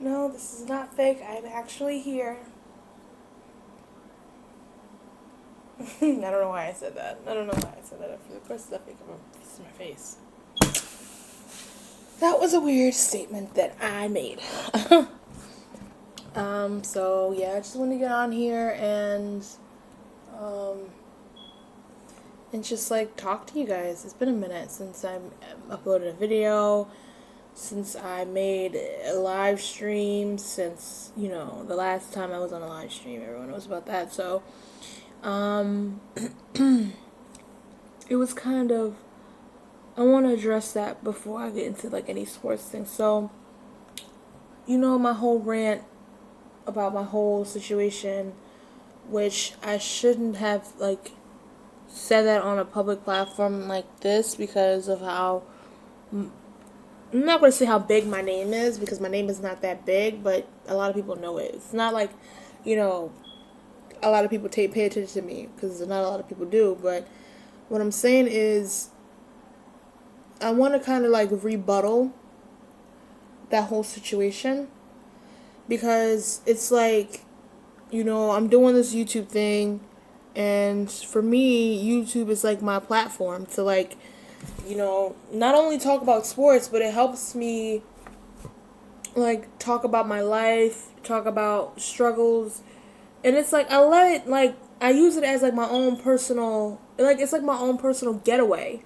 no, this is not fake. I'm actually here. I don't know why I said that. I don't know why I said that. For the person that fake, I'm gonna piece my face. That was a weird statement that I made. So yeah, I just want to get on here um, and just like talk to you guys. It's been a minute since I uploaded a video, since I made a live stream, since, the last time I was on a live stream, everyone knows about that. So, it was kind of, I want to address that before I get into like any sports thing. So, my whole rant about my whole situation, which I shouldn't have like said that on a public platform like this because of how, I'm not going to say how big my name is because my name is not that big, but a lot of people know it. It's not like, a lot of people pay attention to me because not a lot of people do. But what I'm saying is, I want to kind of like rebuttal that whole situation because it's like, I'm doing this YouTube thing, and for me, YouTube is like my platform to like, not only talk about sports, but it helps me like talk about my life, talk about struggles, and it's like I let it like I use it as like my own personal, like it's like my own personal getaway.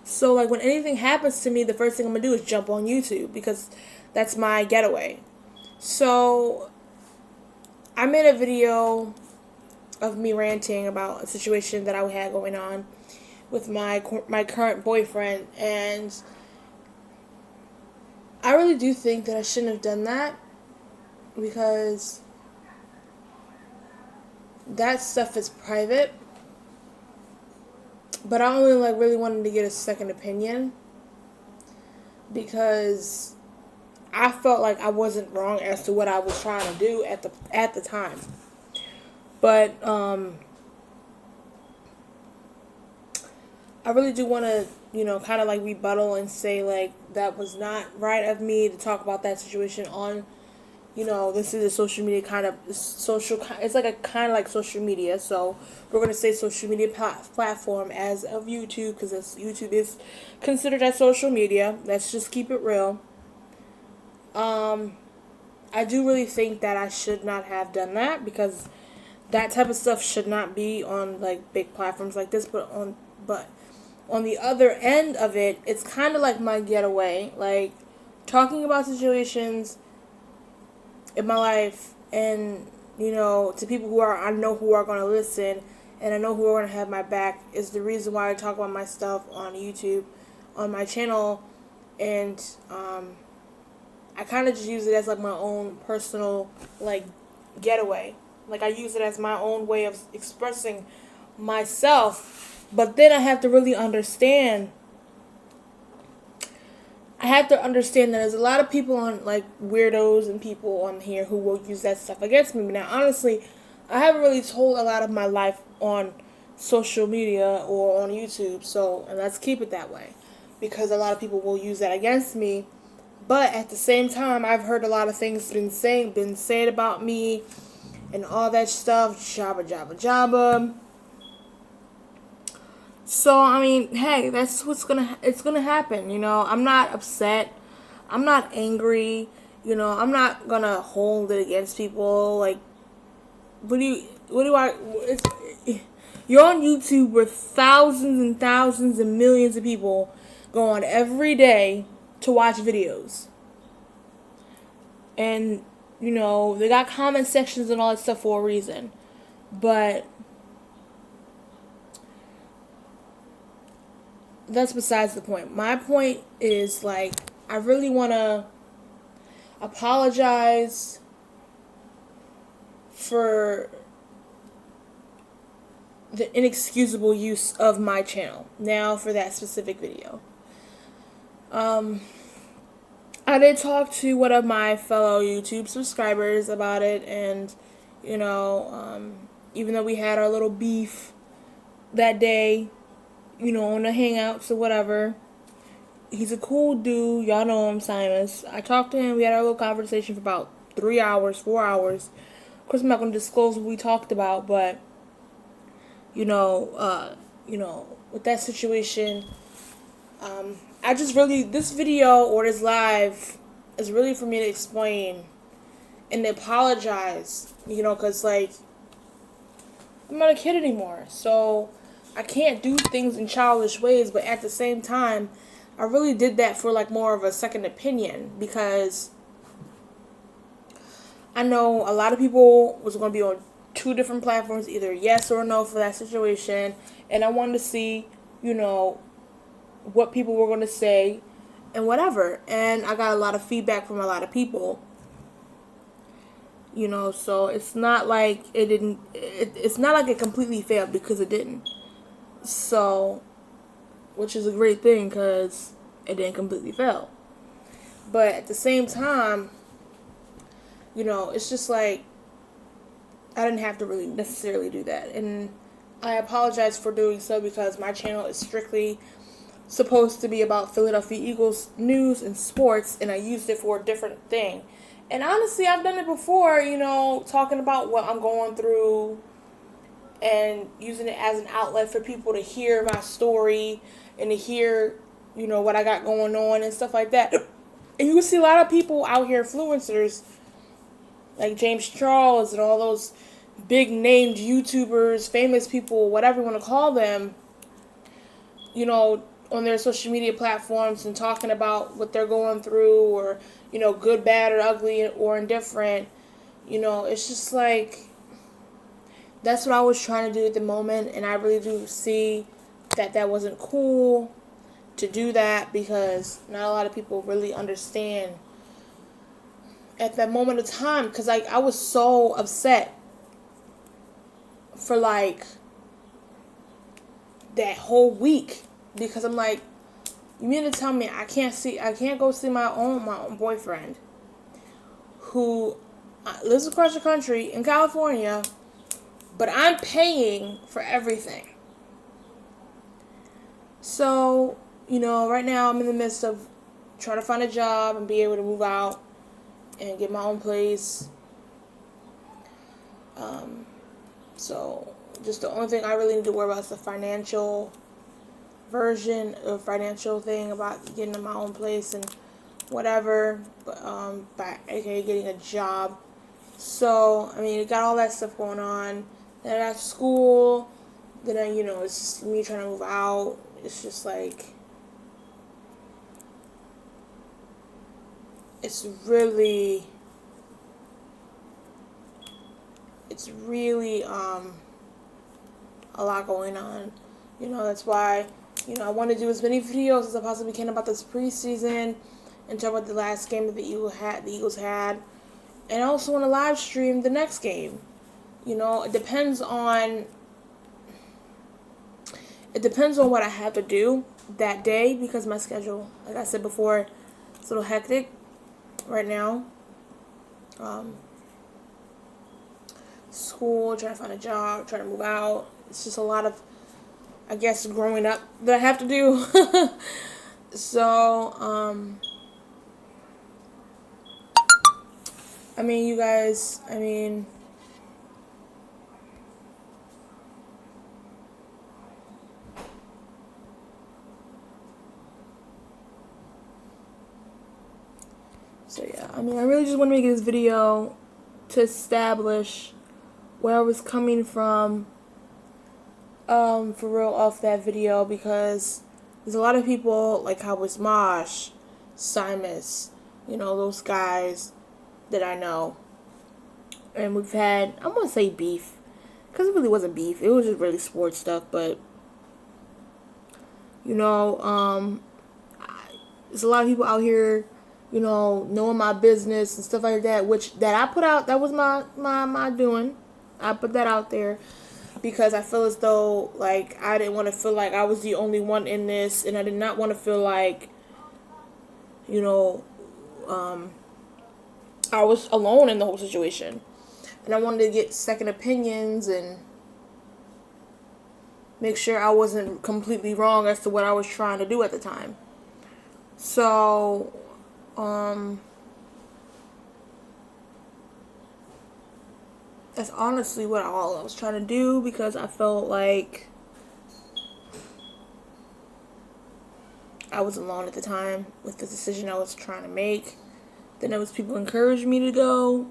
So like when anything happens to me, the first thing I'm gonna do is jump on YouTube because that's my getaway. So I made a video of me ranting about a situation that I had going on with my current boyfriend, and I really do think that I shouldn't have done that because that stuff is private. But I only like really wanted to get a second opinion because I felt like I wasn't wrong as to what I was trying to do at the time. But I really do want to, kind of like rebuttal and say like that was not right of me to talk about that situation on, this is a social media kind of social. It's like a kind of like social media. So we're gonna say social media platform as of YouTube because YouTube is considered as social media. Let's just keep it real. I do really think that I should not have done that because that type of stuff should not be on like big platforms like this. But on the other end of it, it's kind of like my getaway, like talking about situations in my life, and to people I know who are going to listen, and I know who are going to have my back, is the reason why I talk about my stuff on YouTube, on my channel, and I kind of just use it as like my own personal like getaway. Like I use it as my own way of expressing myself, but then I have to really understand. I have to understand that there's a lot of people on like weirdos and people on here who will use that stuff against me. But now, honestly, I haven't really told a lot of my life on social media or on YouTube. So, and let's keep it that way, because a lot of people will use that against me. But at the same time, I've heard a lot of things been said about me, and all that stuff. Jabba jabba jabba. So I mean, hey, that's it's gonna happen. I'm not upset. I'm not angry. I'm not gonna hold it against people. Like, what do I? It's, you're on YouTube where thousands and thousands and millions of people go on every day to watch videos, and they got comment sections and all that stuff for a reason, but that's besides the point. My point is like I really want to apologize for the inexcusable use of my channel now for that specific video. I did talk to one of my fellow YouTube subscribers about it, and even though we had our little beef that day, on the hangouts or whatever, He's a cool dude. Y'all know him, Simus. I talked to him. We had our little conversation for about 3 hours, 4 hours. Of course, I'm not going to disclose what we talked about, but you know, with that situation, I just really, this video or this live is really for me to explain and to apologize, because, like, I'm not a kid anymore. So I can't do things in childish ways, but at the same time, I really did that for, like, more of a second opinion, because I know a lot of people was going to be on two different platforms, either yes or no for that situation, and I wanted to see, what people were going to say and whatever. And I got a lot of feedback from a lot of people. So it's not like it didn't. It's not like it completely failed, because it didn't. So, which is a great thing, because it didn't completely fail. But at the same time, it's just like I didn't have to really necessarily do that, and I apologize for doing so, because my channel is strictly supposed to be about Philadelphia Eagles news and sports, and I used it for a different thing. And honestly, I've done it before, talking about what I'm going through and using it as an outlet for people to hear my story and to hear, what I got going on and stuff like that. And you can see a lot of people out here, influencers, like James Charles and all those big named YouTubers, famous people, whatever you want to call them, on their social media platforms and talking about what they're going through, or, good, bad, or ugly, or indifferent. It's just like, that's what I was trying to do at the moment, and I really do see that wasn't cool to do that, because not a lot of people really understand at that moment of time, because I was so upset for, like, that whole week, because I'm like, you mean to tell me I can't go see my own boyfriend, who lives across the country in California, but I'm paying for everything. So, right now I'm in the midst of trying to find a job and be able to move out and get my own place. So just the only thing I really need to worry about is the financial thing about getting my own place and whatever, but by aka getting a job. So I mean, it got all that stuff going on. Then I got school. Then it's just me trying to move out. It's just like, it's really a lot going on. That's why, I want to do as many videos as I possibly can about this preseason and talk about the last game that the Eagles had. And I also want to live stream the next game. It depends on what I have to do that day, because my schedule, like I said before, it's a little hectic right now. School, trying to find a job, trying to move out. It's just a lot of, I guess, growing up that I have to do. So, I mean, you guys, so yeah, I really just want to make this video to establish where I was coming from, for real, off that video, because there's a lot of people, like how was Mosh, Simus, those guys that I know, and we've had, I want to say beef, because it really wasn't beef, it was just really sports stuff, but, there's a lot of people out here, knowing my business and stuff like that, which that I put out, that was my doing. I put that out there because I feel as though, like, I didn't want to feel like I was the only one in this, and I did not want to feel like, I was alone in the whole situation. And I wanted to get second opinions and make sure I wasn't completely wrong as to what I was trying to do at the time. So, that's honestly what all I was trying to do, because I felt like I was alone at the time with the decision I was trying to make. Then there was people encouraged me to go,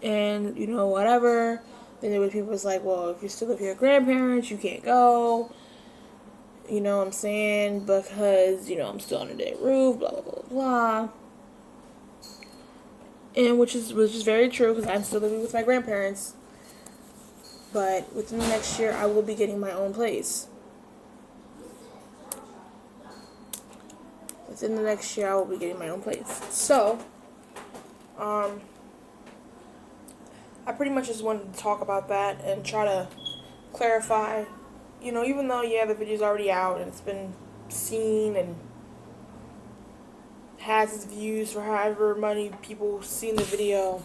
and whatever. Then there was people was like, well, if you still live with your grandparents, you can't go. You know what I'm saying? Because I'm still under their roof. Blah blah blah blah. And which is very true, because I'm still living with my grandparents. But within the next year, I will be getting my own place. Within the next year, I will be getting my own place. So, I pretty much just wanted to talk about that and try to clarify. Even though, the video's already out and it's been seen and has its views for however many people seen the video,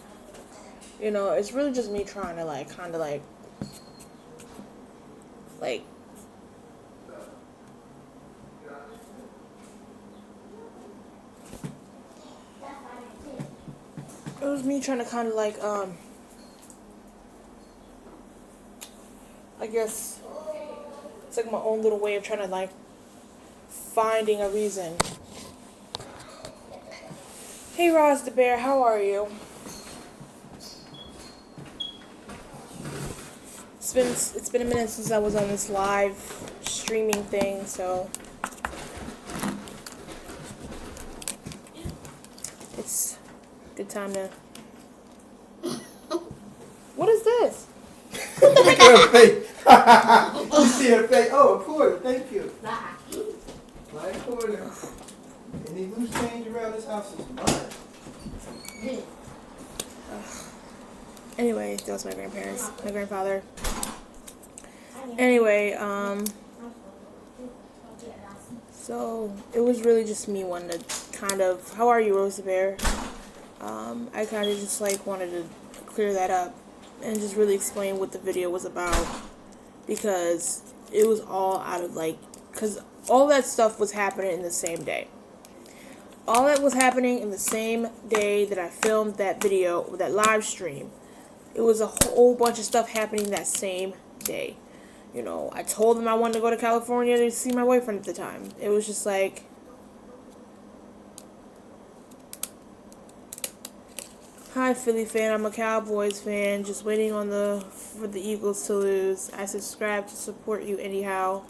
it's really just me trying to, it was me trying to I guess it's like my own little way of trying to finding a reason. Hey Roz the Bear, how are you? It's been a minute since I was on this live streaming thing, so it's a good time to. What is this? Look at her face. You see her face? Oh, a quarter. Thank you. Like a quarter. Any loose change around this house is mine. Anyway, that was my grandfather. Anyway, so it was really just me wanting to kind of, how are you, Rose the Bear? I kind of just wanted to clear that up and just really explain what the video was about, because it was all out of because all that stuff was happening in the same day. All that was happening in the same day that I filmed that video, that live stream. It was a whole bunch of stuff happening that same day. I told them I wanted to go to California to see my boyfriend at the time. It was just hi Philly fan, I'm a Cowboys fan, just waiting for the Eagles to lose. I subscribe to support you anyhow.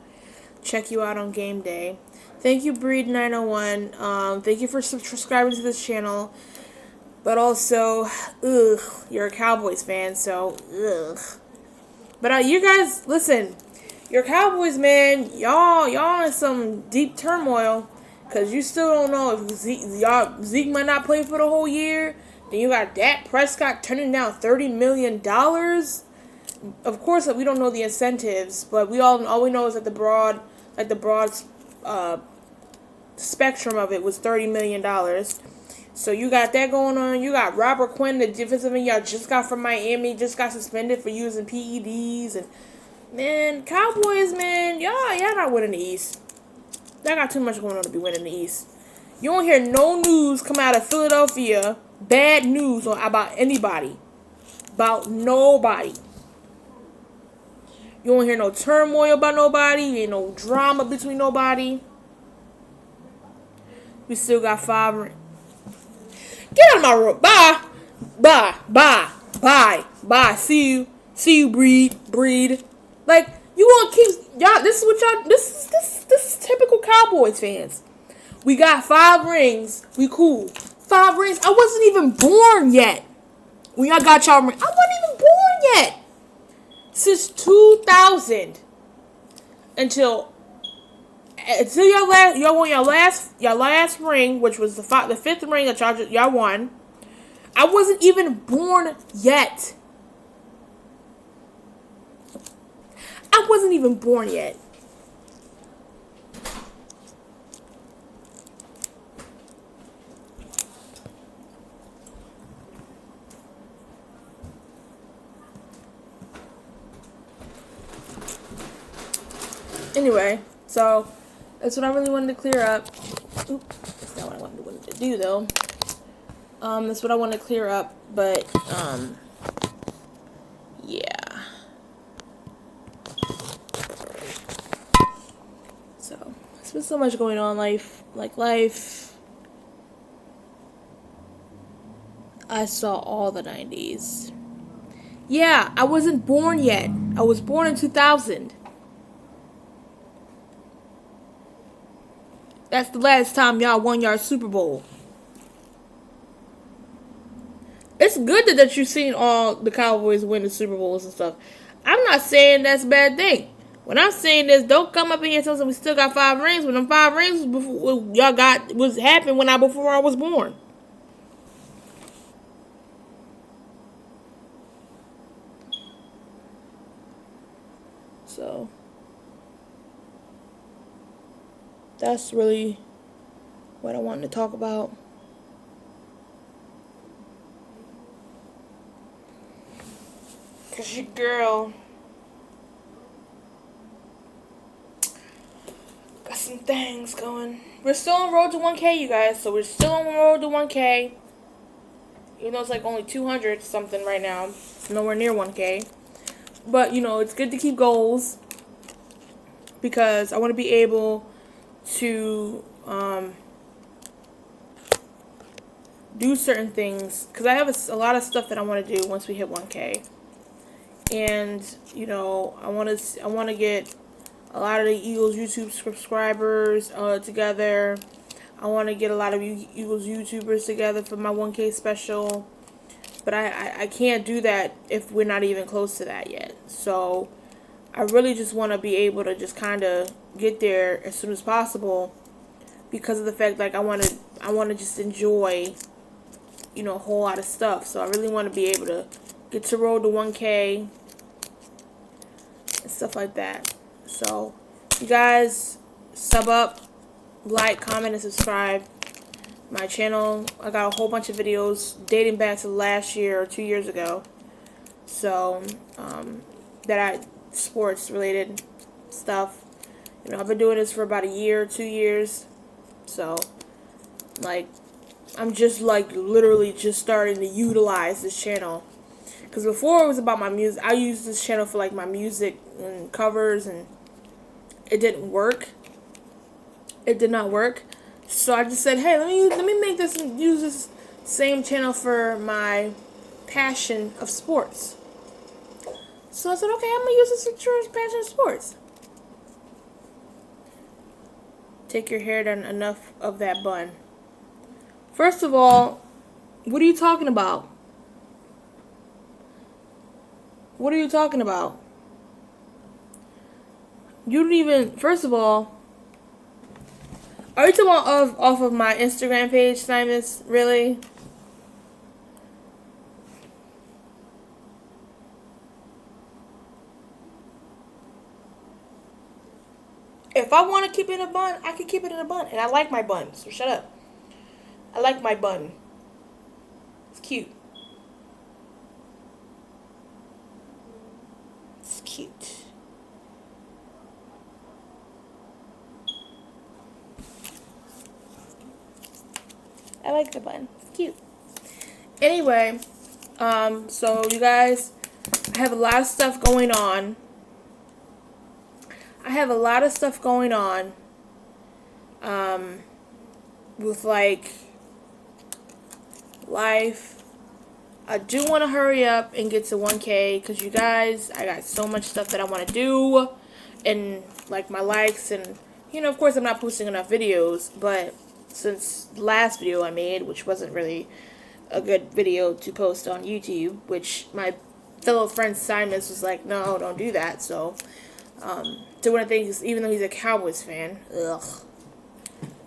Check you out on game day. Thank you, Breed901. Thank you for subscribing to this channel. But also, you're a Cowboys fan, so, But you guys, listen, you're Cowboys, man. Y'all in some deep turmoil, because you still don't know if Zeke might not play for the whole year. Then you got Dak Prescott turning down $30 million. Of course, we don't know the incentives, but all we know is that the broad spectrum of it was $30 million. So you got that going on. You got Robert Quinn, the defensive end y'all just got from Miami, just got suspended for using PEDs. And man, Cowboys, man, y'all not winning the East. Y'all got too much going on to be winning the East. You don't hear no news come out of Philadelphia, bad news about anybody, about nobody. You don't hear no turmoil about nobody. Ain't no drama between nobody. We still got 5 rings. Get out of my room. Bye. Bye. Bye. Bye. Bye. See you, Breed. You want to keep y'all. This is what y'all. This is typical Cowboys fans. We got 5 rings. We cool. 5 rings. I wasn't even born yet when y'all got y'all ring. I wasn't even born yet. Since 2000 until y'all won your last ring, which was the 5th ring that y'all won. I wasn't even born yet. I wasn't even born yet. Anyway, so that's what I really wanted to clear up. Oops. to do though. That's what I want to clear up, but yeah. So there's been so much going on, life. I saw all the 90s. Yeah, I wasn't born yet. I was born in 2000. That's the last time y'all won your Super Bowl. It's good that you've seen all the Cowboys win the Super Bowls and stuff. I'm not saying that's a bad thing. When I'm saying this, don't come up in here and tell us we still got 5 rings. When them 5 rings before y'all got was happened before I was born. So that's really what I wanted to talk about. Cause your girl got some things going. We're still on road to 1K, you guys. So we're still on road to 1K. Even though it's like only 200 something right now. It's nowhere near 1K. But, you know, it's good to keep goals. Because I want to be able to do certain things. Because I have a lot of stuff that I want to do once we hit 1K. And, you know, I want to get a lot of the Eagles YouTube subscribers together. I want to get a lot of Eagles YouTubers together for my 1K special. But I can't do that if we're not even close to that yet. So I really just want to be able to just kind of get there as soon as possible. Because of the fact, like, I want to just enjoy, you know, a whole lot of stuff. So I really want to be able to get to road to 1K and stuff like that. So, you guys, sub up, like, comment, and subscribe. My channel, I got a whole bunch of videos dating back to last year or 2 years ago. So, sports related stuff. You know, I've been doing this for about a year, 2 years. So, like, I'm just, like, literally just starting to utilize this channel. Because before it was about my music. I used this channel for, like, my music and covers, and it didn't work. It did not work. So I just said, hey, let me make this and use this same channel for my passion of sports. So I said, okay, I'm going to use this for passion of sports. Take your hair down enough of that bun. First of all, what are you talking about? What are you talking about? You don't even, first of all, are you talking about off of my Instagram page, Simus? Really? If I want to keep it in a bun, I can keep it in a bun. And I like my bun, so shut up. I like my bun. It's cute. It's cute. I like the bun. It's cute. Anyway, so you guys, I have a lot of stuff going on. With, like, life. I do want to hurry up and get to 1K, because you guys, I got so much stuff that I want to do, and, like, my likes, and, you know, of course I'm not posting enough videos, but since the last video I made, which wasn't really a good video to post on YouTube, which my fellow friend Simus was like, no, don't do that. So, doing things, even though he's a Cowboys fan, ugh.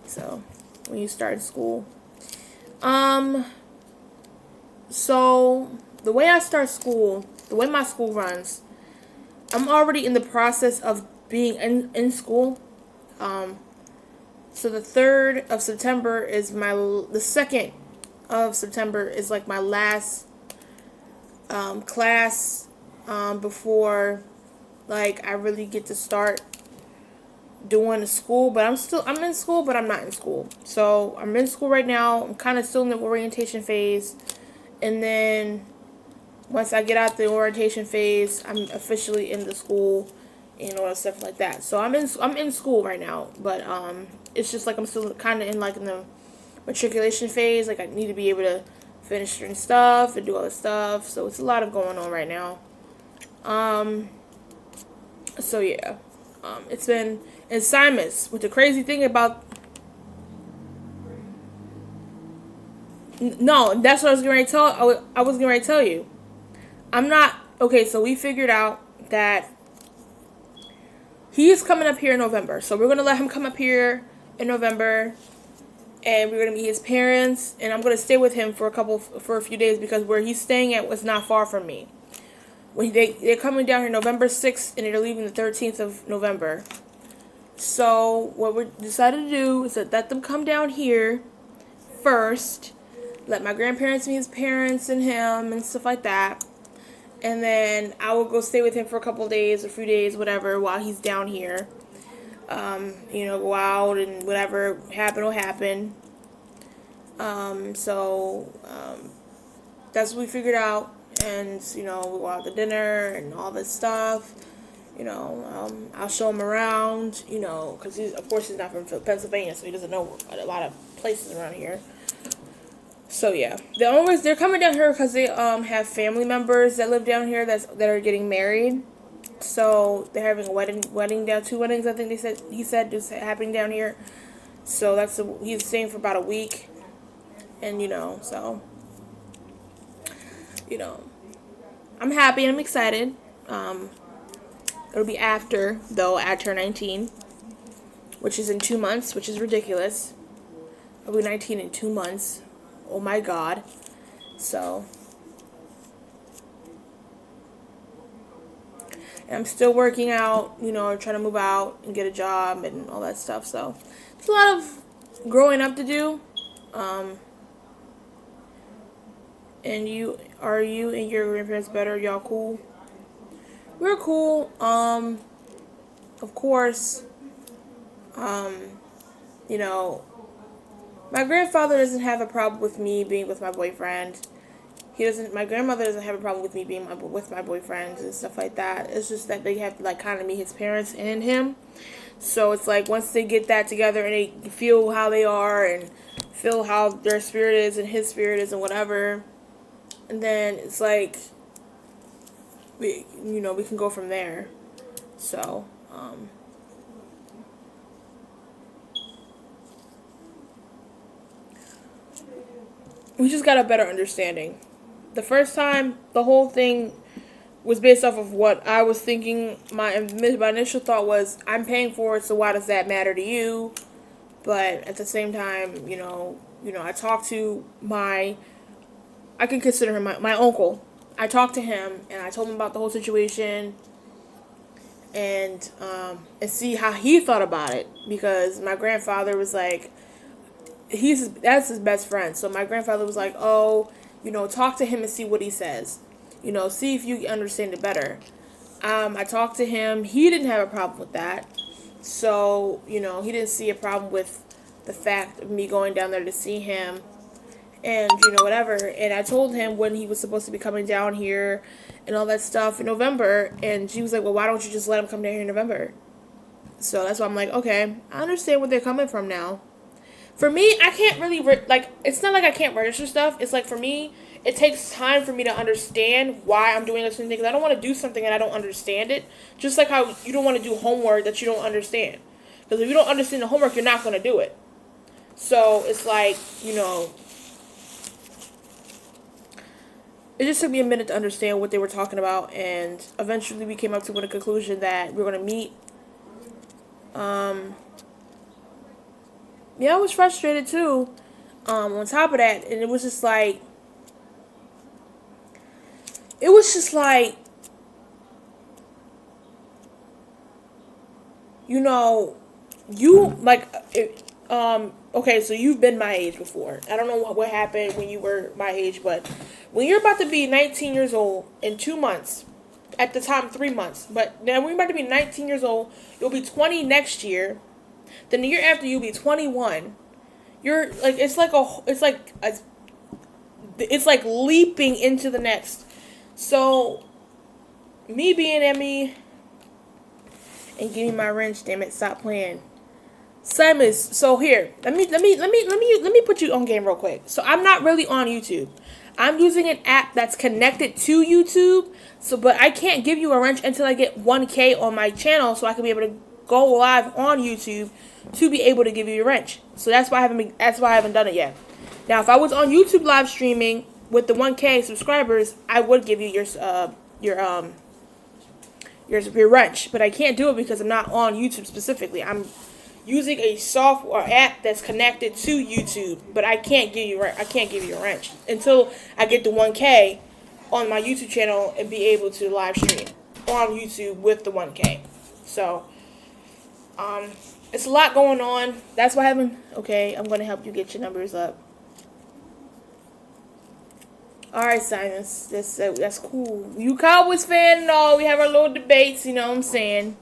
So, when you start school, so the way I start school, the way my school runs, I'm already in the process of being in school. So the 3rd of September is the 2nd of September is like my last class before, like, I really get to start doing school, but I'm in school, but I'm not in school. So I'm in school right now. I'm kind of still in the orientation phase, and then once I get out the orientation phase, I'm officially in the school and all that stuff like that. So I'm in school right now, but it's just like I'm still kind of in like in the matriculation phase. Like I need to be able to finish certain stuff and do all this stuff. So it's a lot of going on right now. So yeah, it's been assignments. With the crazy thing about no, that's what I was getting ready to tell. I was getting ready to tell you. I'm not okay. So we figured out that he's coming up here in November. So we're gonna let him come up here in November, and we're gonna meet his parents. And I'm gonna stay with him for a few days because where he's staying at was not far from me. When they're coming down here November 6th, and they're leaving the 13th of November. So what we decided to do is that let them come down here first, let my grandparents meet his parents and him and stuff like that, and then I will go stay with him for a couple of days, a few days, whatever, while he's down here. Go out and whatever happen will happen. That's what we figured out, and we go out to dinner and all this stuff. I'll show him around, because of course he's not from Pennsylvania, so he doesn't know a lot of places around here. So yeah, the only reason they're coming down here because they have family members that live down here that are getting married. So they're having a wedding down, 2 weddings I think he said is happening down here. So he's staying for about a week, and I'm happy and I'm excited. It'll be after I turn 19, which is in 2 months, which is ridiculous. I'll be 19 in 2 months. Oh my God. So, and I'm still working out, trying to move out and get a job and all that stuff. So, it's a lot of growing up to do. And you and your grandparents better? Y'all cool? We're cool. Of course, my grandfather doesn't have a problem with me being with my boyfriend. My grandmother doesn't have a problem with me being with my boyfriends and stuff like that. It's just that they have to kind of meet his parents and him. So it's like once they get that together and they feel how they are and feel how their spirit is and his spirit is and whatever, and then it's like we can go from there. So we just got a better understanding. The first time, the whole thing was based off of what I was thinking. My initial thought was, I'm paying for it, so why does that matter to you? But at the same time, I talked to I can consider him my uncle. I talked to him, and I told him about the whole situation, and see how he thought about it, because my grandfather was like, that's his best friend. So my grandfather was like, oh, talk to him and see what he says. See if you understand it better. I talked to him. He didn't have a problem with that. So, he didn't see a problem with the fact of me going down there to see him and, whatever. And I told him when he was supposed to be coming down here and all that stuff in November. And she was like, well, why don't you just let him come down here in November? So that's why I'm like, okay, I understand where they're coming from now. For me, I can't really, it's not like I can't register stuff. It's like, for me, it takes time for me to understand why I'm doing a certain thing. Because I don't want to do something and I don't understand it. Just like how you don't want to do homework that you don't understand. Because if you don't understand the homework, you're not going to do it. So, it's like, it just took me a minute to understand what they were talking about. And eventually we came up to a conclusion that we were going to meet. Yeah, I was frustrated too. On top of that, and it was just like, okay, so you've been my age before. I don't know what happened when you were my age, but when you're about to be 19 years old in 2 months, at the time 3 months. But now we're about to be 19 years old. You'll be 20 next year. Then the year after you'll be 21. You're like it's like leaping into the next. So me being Emmy and give me my wrench, damn it, stop playing. Simus, so here, let me put you on game real quick. So I'm not really on YouTube. I'm using an app that's connected to YouTube. So, but I can't give you a wrench until I get 1K on my channel, so I can be able to go live on YouTube to be able to give you a wrench. So that's why I haven't done it yet. Now, if I was on YouTube live streaming with the 1K subscribers, I would give you your wrench, but I can't do it because I'm not on YouTube specifically. I'm using a software app that's connected to YouTube, but I can't give you a wrench until I get the 1K on my YouTube channel and be able to live stream on YouTube with the 1K. So, it's a lot going on. That's why I haven't. Okay, I'm gonna help you get your numbers up. All right, Silas, that's cool. You Cowboys fan? No, we have our little debates. You know what I'm saying?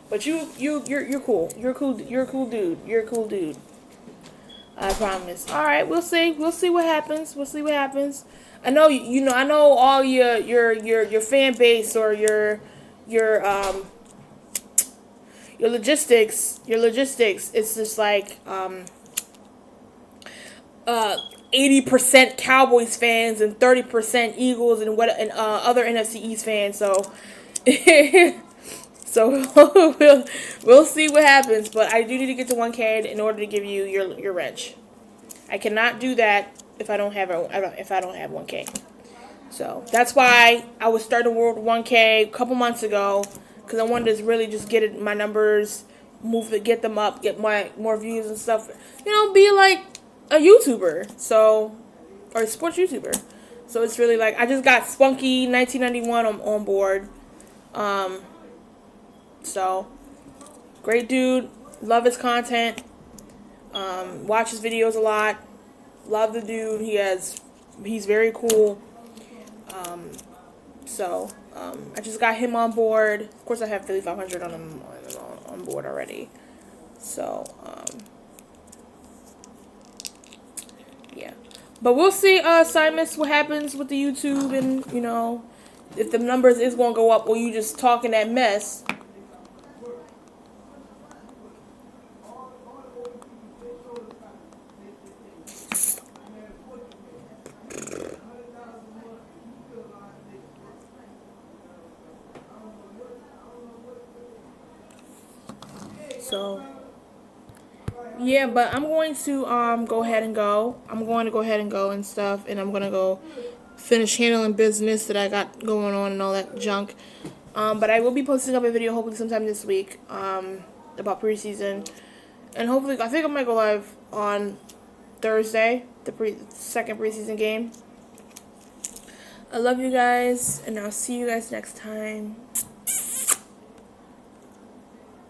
But you're cool. You're a cool dude. You're a cool dude. I promise. All right, we'll see. We'll see what happens. I know I know all your fan base or your logistics. It's just like 80% Cowboys fans and 30% Eagles and other NFC East fans. So. So we'll see what happens, but I do need to get to 1K in order to give you your wrench. I cannot do that if I don't have 1K. So that's why I was starting World 1K a couple months ago, because I wanted to really just get my numbers, get them up, get more views and stuff. Be like a YouTuber, or a sports YouTuber. So it's really like I just got Spunky 1991 on board. So, great dude. Love his content. Watch his videos a lot. Love the dude. He's very cool. I just got him on board. Of course, I have Philly 500 on board already. So, yeah. But we'll see, Simus, what happens with the YouTube and, if the numbers is going to go up or you just talking that mess. So, yeah, but I'm going to go ahead and go. I'm going to go ahead and go and stuff, and I'm going to go finish handling business that I got going on and all that junk. But I will be posting up a video hopefully sometime this week about preseason. And hopefully, I think I might go live on Thursday, the second preseason game. I love you guys, and I'll see you guys next time.